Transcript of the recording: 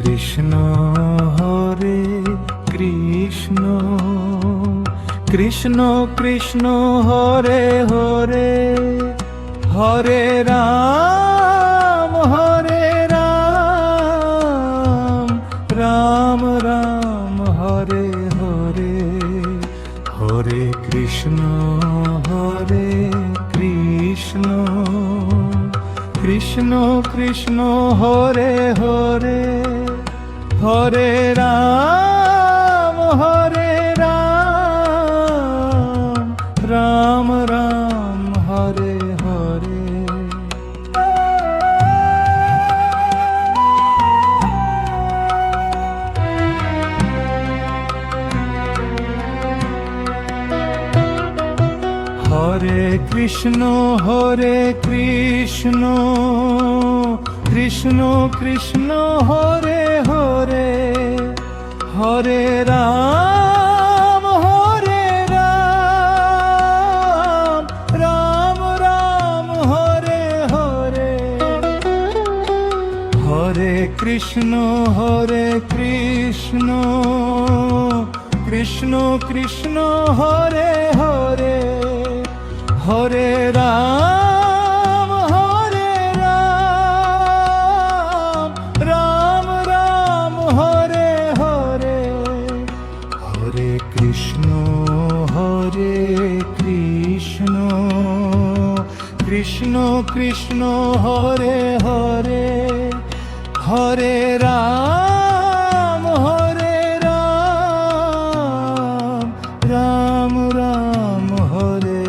Krishna Hare Krishna Krishna Krishna Hare Hare Hare Ram Ram Ram Hare Hare Hare Krishna Krishna Krishna Hare Hare Hare Ram Ram Ram Hare Hare. Hare Krishna Krishna Krishna Hare Hare Hare Ram Ram Ram Hare Hare Hare Krishna Krishna Krishna Hare Hare Hare Ram Ram Ram Hare Hare Hare Krishna Krishna Krishna Hare Hare Hare Ram Ram Ram Hare